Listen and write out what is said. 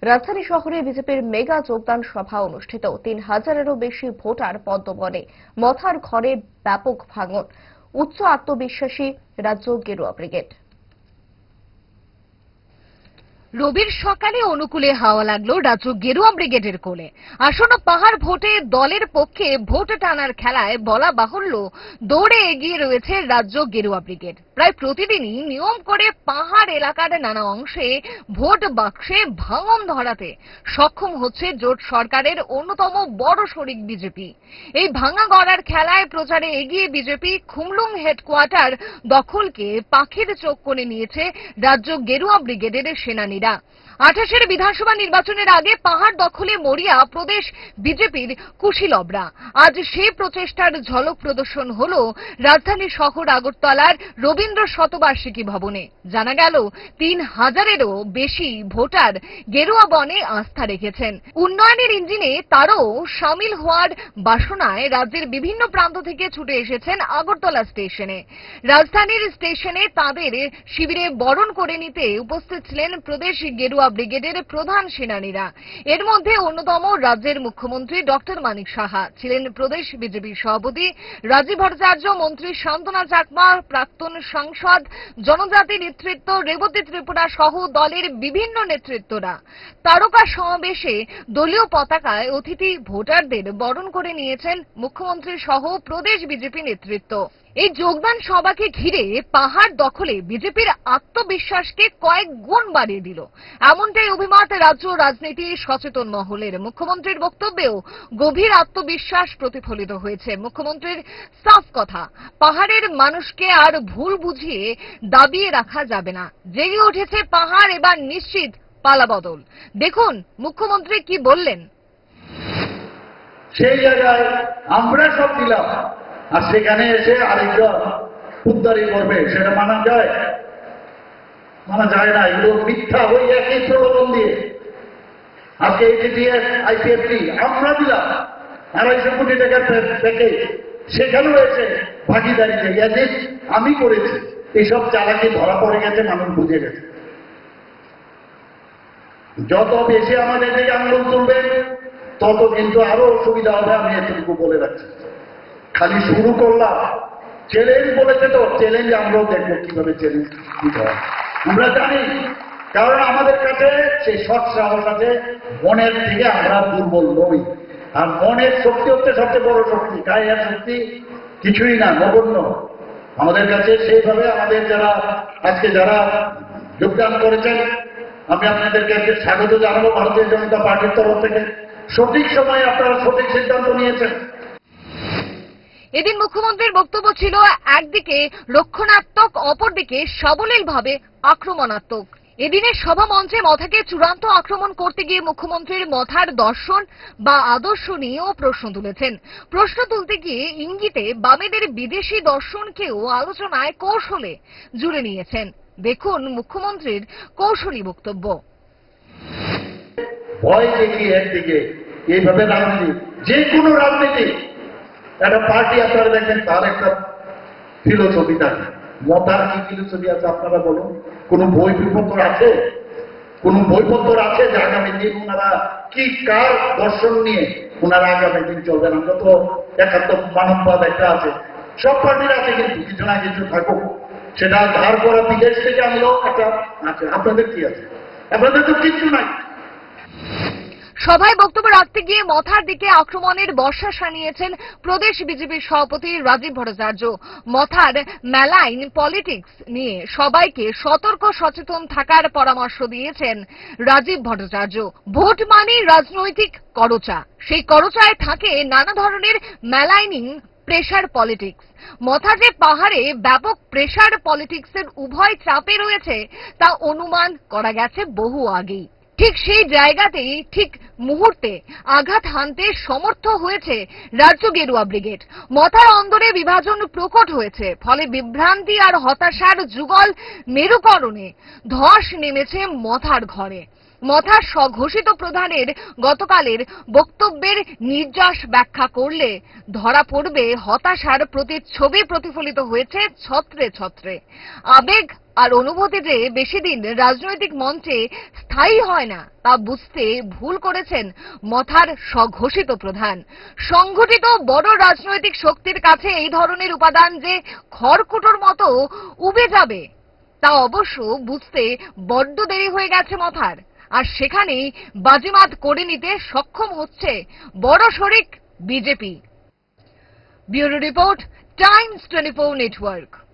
রাজধানী শহরে বিজেপির মেগা যোগদান সভা অনুষ্ঠিত। ৩,০০০-এরও বেশি ভোটার পদ্মবনে। মথার ঘরে ব্যাপক ভাঙন। উচ্চ আত্মবিশ্বাসী রাজ্য গেরুয়া ব্রিগেড। রবির সকালে অনুকূলে হাওয়া লাগলো রাজ্য গেরুয়া ব্রিগেডের কোলে। আসন্ন পাহাড় ভোটে দলের পক্ষে ভোট টানার খেলায় বলা বাহুল্য দৌড়ে এগিয়ে রয়েছে রাজ্য গেরুয়া ব্রিগেড। প্রায় প্রতিদিনই নিয়ম করে পাহাড় এলাকার নানা অংশে ভোট বাক্সে ভাঙন ধরাতে সক্ষম হচ্ছে জোট সরকারের অন্যতম বড় শরিক বিজেপি। এই ভাঙা গড়ার খেলায় প্রচারে এগিয়ে বিজেপি খুমলুং হেডকোয়ার্টার দখলকে পাখির চোখ করে নিয়েছে রাজ্য গেরুয়া ব্রিগেডের সেনানীরা। ২৮-এর বিধানসভা নির্বাচনের আগে পাহাড় দখলে মরিয়া প্রদেশ বিজেপির কুশীলবরা। আজ সেই প্রচেষ্টার ঝলক প্রদর্শন হল রাজধানী শহর আগরতলার রবীন্দ্র শতবার্ষিকী ভবনে। জানা গেল ৩,০০০-এরও বেশি ভোটার গেরুয়া বনে আস্থা রেখেছেন। উন্নয়নের ইঞ্জিনে তারও সামিল হওয়ার বাসনায় রাজ্যের বিভিন্ন প্রান্ত থেকে ছুটে এসেছেন আগরতলা স্টেশনে। রাজধানীর স্টেশনে তাঁদের শিবিরে বরণ করে নিতে উপস্থিত ছিলেন প্রদেশ গেরুয়া ব্রিগেডের প্রধান সেনানীরা। এর মধ্যে অন্যতম রাজ্যের মুখ্যমন্ত্রী ডক্টর মানিক সাহা, ছিলেন প্রদেশ বিজেপির সভাপতি রাজীব ভট্টাচার্য, মন্ত্রী শান্তনা চাকমা, প্রাক্তন সাংসদ, জনজাতি নেতৃত্ব রেবতী ত্রিপুরা সহ দলের বিভিন্ন নেতৃত্বরা। তারকা সমাবেশে দলীয় পতাকায় অতিথি ভোটারদের বরণ করে নিয়েছেন মুখ্যমন্ত্রী সহ প্রদেশ বিজেপি নেতৃত্ব। এই যোগদান সভাকে ঘিরে পাহাড় দখলে বিজেপির আত্মবিশ্বাসকে কয়েক গুণ বাড়িয়ে দিল, এমনটাই অভিমত রাজ্য রাজনীতি সচেতন মহলের। মুখ্যমন্ত্রীর বক্তব্যেও গভীর আত্মবিশ্বাস প্রতিফলিত হয়েছে। মুখ্যমন্ত্রীর সাফ কথা, পাহাড়ের মানুষকে আর ভুল বুঝিয়ে দাবিয়ে রাখা যাবে না। জেগে উঠেছে পাহাড়, এবার নিশ্চিত পালাবদল। দেখুন মুখ্যমন্ত্রী কি বললেন। সেই জায়গায় আমরা সব দিলাম, আর সেখানে এসে আরেকজন উদ্ধারি করবে, সেটা মানা যায়? মানা যায় না। এগুলো মিথ্যা ওই একই প্রলোভন দিয়ে আজকে এটিটিএস আইপিএফটি আমরা দিলাম ২৫০ কোটি টাকার প্যাকেজ, সেখানেও এসে ভাগিদারিতে গেছে আমি করেছি। এইসব চালাকি ধরা পড়ে গেছে, মানুষ বুঝে গেছে। যত বেশি আমাদের থেকে আন্দোলন চলবে তত কিন্তু আরো অসুবিধা হবে, আমি এটুকু বলে রাখছি। খালি শুরু করলাম, চ্যালেঞ্জ বলেছে তো, চ্যালেঞ্জ আমরাও দেখবো কিভাবে চ্যালেঞ্জ দিতে হয়। আমরা জানি, কারণ আমাদের কাছে সেই সৎ সাহস আছে। মনের থেকে আমরা দুর্বল নই, আর মনের শক্তি হচ্ছে সবচেয়ে বড় শক্তি। কায়ের শক্তি কিছুই না, নগণ্য আমাদের কাছে। সেইভাবে আমাদের যারা আজকে যারা যোগদান করেছেন, আমি আপনাদেরকে স্বাগত জানাবো ভারতীয় জনতা পার্টির তরফ থেকে। সঠিক সময়ে আপনারা সঠিক সিদ্ধান্ত নিয়েছেন। এদিন মুখ্যমন্ত্রীর বক্তব্য ছিল একদিকে রক্ষণাত্মক, অপরদিকে সাবলীলভাবে আক্রমণাত্মক। এদিনের সভা মঞ্চে মথাকে চূড়ান্ত আক্রমণ করতে গিয়ে মুখ্যমন্ত্রীর মথার দর্শন বা আদর্শ নিয়েও প্রশ্ন তুলেছেন। প্রশ্ন তুলতে গিয়ে ইঙ্গিতে বামেদের বিদেশি দর্শনকেও আলোচনায় কৌশলে জুড়ে নিয়েছেন। দেখুন মুখ্যমন্ত্রীর কৌশলী বক্তব্য। ভয় দেখিয়ে একদিকে এইভাবে রাজনীতি, যে কোনো রাজনীতি, একটা পার্টি আপনারা দেখেন তার একটা ফিলোসফি থাকে। মতার কি ফিলোসফি আছে আপনারা বলুন? কোন বইপত্র আছে? কোন বইপত্র আছে যে আগামী দিন ওনারা কি কার দর্শন নিয়ে ওনারা আগামী দিন চলবেন? আমরা তো একাত্ম মানববাদ একটা আছে, সব পার্টির আছে, কিন্তু কিছু না কিছু থাকুক। সেটা ধার করা বিদেশ থেকে আনলেও একটা আছে। আপনাদের কি আছে? আপনাদের তো কিছু নাই। সভায় বক্তব্য রাখতে গিয়ে মথার দিকে আক্রমণের বর্ষা শানিয়েছেন প্রদেশ বিজেপির সভাপতি রাজীব ভট্টাচার্য। মথার মেলাইন পলিটিক্স নিয়ে সবাইকে সতর্ক সচেতন থাকার পরামর্শ দিয়েছেন রাজীব ভট্টাচার্য। ভোট মানে রাজনৈতিক করচা, সেই করচায় থাকে নানা ধরনের মেলাইনিং প্রেশার পলিটিক্স। মথা যে পাহাড়ে ব্যাপক প্রেশার পলিটিক্সের উভয় চাপে রয়েছে তা অনুমান করা গেছে বহু আগেই। ঠিক সেই জায়গাতেই ঠিক মুহূর্তে আঘাত হানতে সমর্থ হয়েছে রাজ্য গেরুয়া ব্রিগেড। মথার অন্দরে বিভাজন প্রকট হয়েছে, ফলে বিভ্রান্তি আর হতাশার যুগল মেরুকরণে ধস নেমেছে মথার ঘরে। মথার স্বঘোষিত প্রধানের গতকালের বক্তব্যের নির্যাস ব্যাখ্যা করলে ধরা পড়বে হতাশার প্রতিচ্ছবি প্রতিফলিত হয়েছে ছত্রে ছত্রে। আবেগ আর অনুভূতি যে বেশি দিন রাজনৈতিক মঞ্চে স্থায়ী হয় না তা বুঝতে ভুল করেছেন মথার স্বঘোষিত প্রধান। সংগঠিত বড় রাজনৈতিক শক্তির কাছে এই ধরনের উপাদান যে খড়কুটোর মতো উবে যাবে তা অবশ্য বুঝতে বড্ড দেরি হয়ে গেছে মথার। আর সেখানেই বাজিমাত করে নিতে সক্ষম হচ্ছে বড় শরিক BJP. Bureau report, Times 24 network.